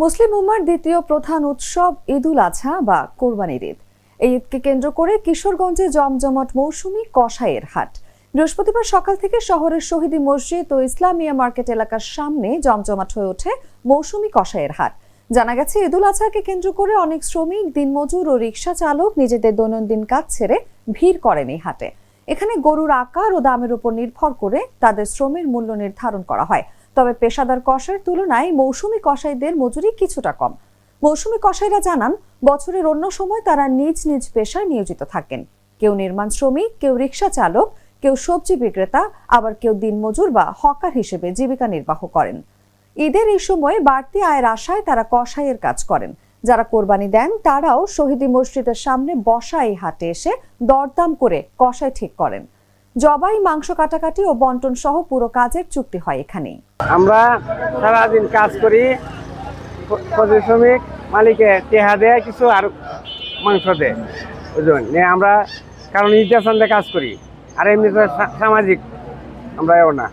মুসলিম উম্মার দ্বিতীয় প্রধান উৎসব ঈদুল আজহা বা কোরবানির ঈদ। এই ঈদকে কেন্দ্র করে কিশোরগঞ্জে জমজমাট মৌসুমী কসাইয়ের হাট। বৃহস্পতিবার সকাল থেকে শহরের শহীদী মসজিদ ও ইসলামিয়া মার্কেট এলাকার সামনে জমজমাট হয়ে ওঠে মৌসুমী কসাইয়ের হাট। জানা গেছে, ঈদুল আজহাকে কেন্দ্র করে অনেক শ্রমিক, দিনমজুর ও রিকশা চালক নিজেদের দৈনন্দিন কাজ ছেড়ে ভিড় করেন এই হাটে। এখানে গরুর আকার ও দামের উপর নির্ভর করে তাদের শ্রমের মূল্য নির্ধারণ করা হয়। তবে পেশাদার কসাইয়ের তুলনায় মৌসুমী কসাইদের মজুরি কিছুটা কম। মৌসুমী কসাইরা জানান, বছরের অন্য সময় তারা নিজ নিজ পেশায় নিয়োজিত থাকেন। কেউ নির্মাণ শ্রমিক, কেউ রিকশা চালক, কেউ সবজি বিক্রেতা, আবার কেউ দিনমজুর বা হকার হিসেবে জীবিকা নির্বাহ করেন। ঈদের এই সময় বাড়তি আয়ের আশায় তারা কসাইয়ের কাজ করেন। যারা কোরবানি দেন তারাও শহীদী মসজিদের সামনে বসা এই হাটে এসে দরদাম করে কসাই ঠিক করেন। জবাই, মাংস কাটাকাটি ও বন্টন সহ পুরো কাজের চুক্তি হয় এখানেই। আমরা সারাদিন কাজ করি, শ্রমিক মালিকে টেহা দেয় কিছু আর মাংস দেয়, বুঝলেন। আমরা কারণ ঈদের সন্ধ্যে কাজ করি, আর এমনি সামাজিক আমরা না।